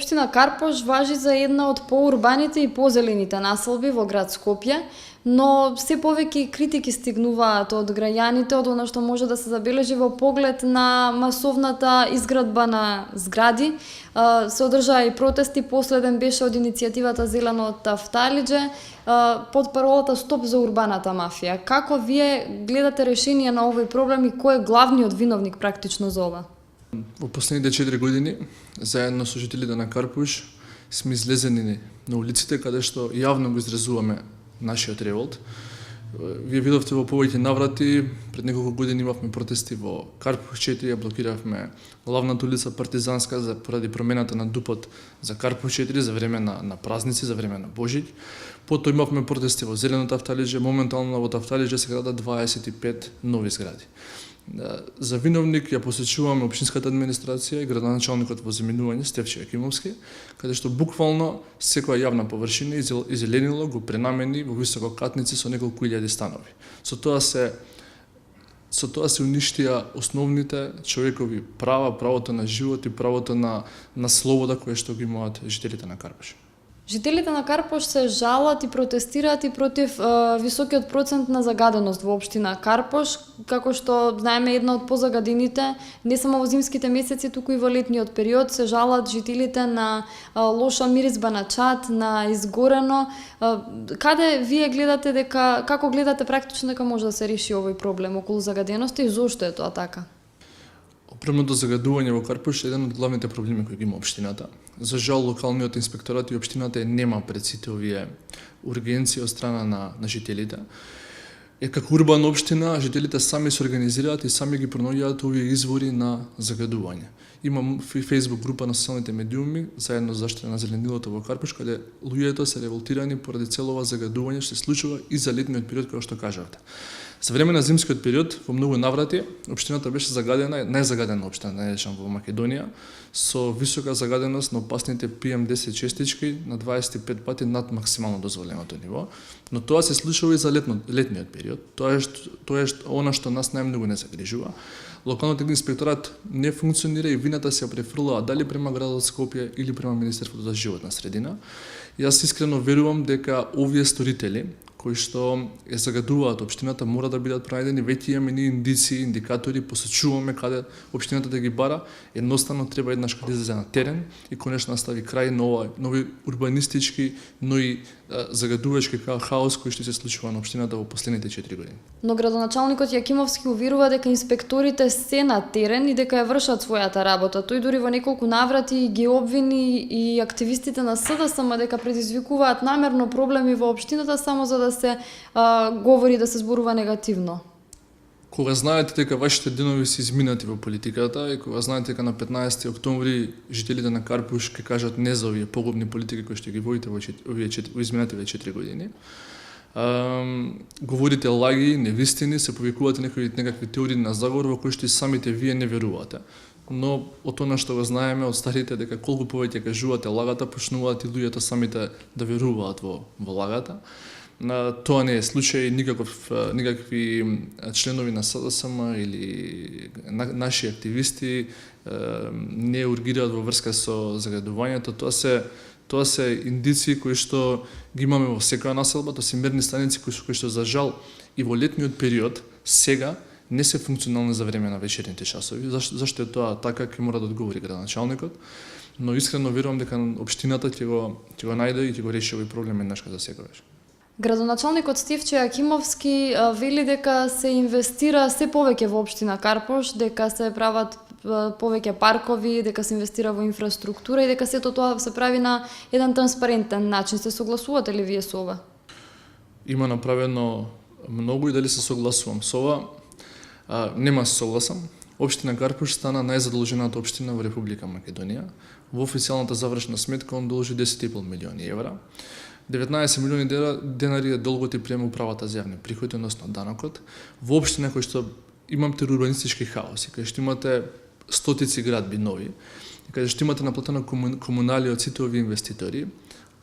општина Карпош важи за една од поурбаните и позелените населби во град Скопје, но се повеќе критики стигнуваат од граѓаните од она што може да се забележи во поглед на масовната изградба на згради. Се одржаа и протести, последен беше од иницијативата Зелено Тафталиџе под паролата Стоп за урбаната мафија. Како вие гледате решение на овој проблем и кој е главниот виновник практично за ова? Во последните 4 години, заедно со жителите на Карпуш, сме излезени на улиците каде што јавно го изразуваме нашиот револт. Вие видовте во повеќе наврати, пред неколку години имавме протести во Карпуш 4, блокиравме главната улица Партизанска поради промената на ДУП-от за Карпуш 4 за време на празници, за време на Божиќ. Потоа имавме протести во Зелено Тафталиџе, моментално во Тафталиџе се градат 25 нови згради. За виновник ја посечуваме општинската администрација и градоначалникот во заминување Стефче Јакимовски, каде што буквално секоја јавна површина изеленило го пренамени во висококатници со неколку илјади станови. Со тоа се уништија основните човекови права, правото на живот и правото на слобода кое што ги имаат жителите на Карпош. Жителите на Карпош се жалат и протестираат и против високиот процент на загаденост во општина Карпош, како што знаеме една од позагадените, не само во зимските месеци, туку и во летниот период се жалат жителите на лоша миризба на чад, на изгорено. Каде вие гледате како гледате практично дека може да се реши овој проблем околу загаденоста и зошто е тоа така? Премното загадување во Карпуш е еден од главните проблеми кои ги има општината. За жал, локалниот инспекторат и општината нема пред сите овие ургенции од страна на жителите. Како урбана општина, жителите сами се организираат и сами ги пронаоѓаат овие извори на загадување. Има Facebook група на социјалните медиуми, заедно за заштита на зеленилото во Карпуш, каде луѓето се револтирани поради целова загадување што се случува и за летниот период, како што кажавте. За време на зимскиот период, во многу наврати, општината беше загадена, најзагадена општина, најдешна во Македонија, со висока загаденост на опасните PM10 честички на 25 пати над максимално дозволеното ниво, но тоа се случува и за летниот период. Тоа е она што нас најмногу не загрижува. Локалниот инспекторат не функционира и вината се префрлува дали према градот Скопје или према Министерството за животна средина. Јас искрено верувам дека овие сторители кои што ја загадуваат општината мора да бидат пронајдени. Веќе имаме ни индици, индикатори, посочуваме каде општината да ги бара. Едноставно треба еднаш да излезе на терен и конечно стави крај на нови урбанистички, но и загадувачки хаос кој што се случува на општината во последните 4 години. Но градоначалникот Јакимовски уверува дека инспекторите се на терен и дека ја вршат својата работа. Тој дури во неколку наврати ги обвини и активистите на СДСМ дека предизвикуваат намерно проблеми во општината само за да се говори, да се зборува негативно. Кога знаете дека вашите денови се изминати во политиката и кога знаете дека на 15 октомври жителите на Карпуш ќе кажат не за овие погубни политики кои што ги водите во изминативе 4 години, говорите лаги, невистини, се повикувате некакви теории на заговор во кои што и самите вие не верувате. Но од она што го знаеме од старите дека колку повеќе кажувате лагата, почнуваат и луѓето самите да веруваат во лагата. Тоа не е случај, никакви членови на СДСМ или наши активисти не ургираат во врска со загадувањето. Тоа се индици кои што ги имаме во секоја населба, тоа се мерни станици кои што за жал и во летниот период сега не се функционални за време на вечерните часови. Зашто е тоа така, ќе мора да одговори градоначалникот, но искрено верувам дека општината ќе го најде и ќе го реши овој проблем еднаш за секогаш. Градоначалникот Стефче Јакимовски вели дека се инвестира се повеќе во општина Карпош, дека се прават повеќе паркови, дека се инвестира во инфраструктура и дека сето тоа се прави на еден транспарентен начин. Се согласувате ли вие со ова? Има направено многу и дали се согласувам со ова? Нема се согласам. Општина Карпуш стана најзадолжената општина во Република Македонија. Во официјалната завршна сметка он должи 10,5 милиони евра. 19 милиони денари е долгот и према управата за јавни приходи, односно данокот. Во општина кој што имате урбанистички хаоси, кај што имате стотици градби нови, кај што имате наплатено комунали од сите овие инвеститори,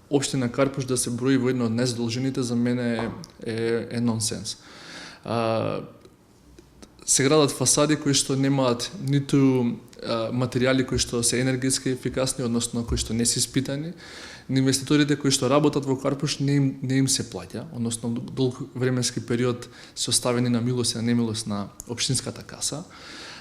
општина Карпуш да се брои во едно од најзадолжените за мене е нонсенс. Се градат фасади кои што немаат ниту материјали кои што се енергетски ефикасни, односно кои што не се испитани. На инвеститорите кои што работат во Карпуш не им се плаќа, односно долг временски период се оставени на милост и на немилост на општинската каса.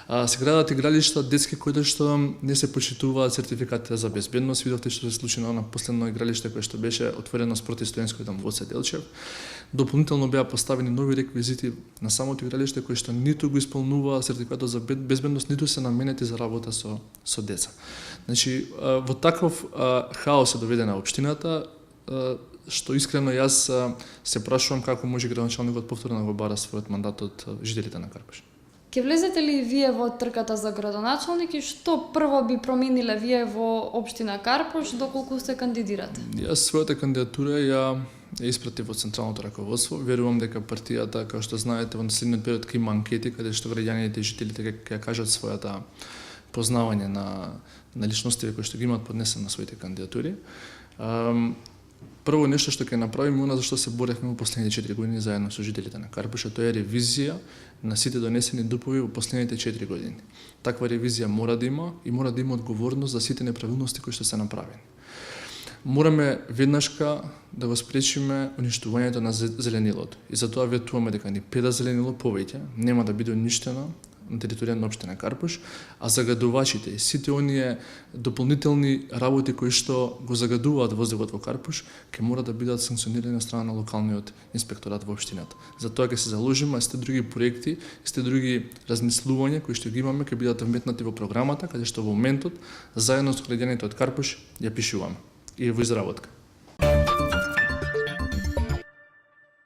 Се градат игралишта детски кои што не се почитуваат сертификатите за безбедност. Видовте што се случи на последно игралиште кое што беше отворено спроти студентскиот дом во Делчев. Дополнително беа поставени нови реквизити на самото игралиште кои што ниту го исполнуваа сертификатот за безбедност, ниту се наменети за работа со деца. Значи, во таков хаос е доведена општината, што искрено јас се прашувам како може градоначалникот повторно да го бара својот мандат од жителите на Карпуш. Ке влезете ли вие во трката за градоначалник и што прво би промениле вие во општина Карпуш доколку се кандидирате? Јас својата кандидатура ја испратив во централното раководство. Верувам дека партијата, како што знаете, во наследниот период ќе има анкети каде што граѓаните и жителите ќе кажат својата познавање на личностите кои што ги имаат поднесен на своите кандидатури. Прво нешто што ќе направиме, она за што се боревме во последните 4 години заедно со жителите на Карпуш, тоа е ревизија на сите донесени ДУП-ови во последните 4 години. Таква ревизија мора да има и мора да има одговорност за сите неправилности кои што се направени. Мораме веднашка да го спречиме уништувањето на зеленилото. И затоа ветуваме дека ни педа зеленило повеќе нема да биде уништено на територија на општина Карпуш, а загадувачите и сите оние дополнителни работи кои што го загадуваат воздухот во Карпуш, ќе мора да бидат санкционирани од страна на локалниот инспекторат во општината. Затоа ќе се заложиме, а сите други проекти, сите други размислувања кои што ги имаме ќе бидат вметнати во програмата, каде што во моментот заедно со граѓаните од Карпуш ја пишуваме и во изработка.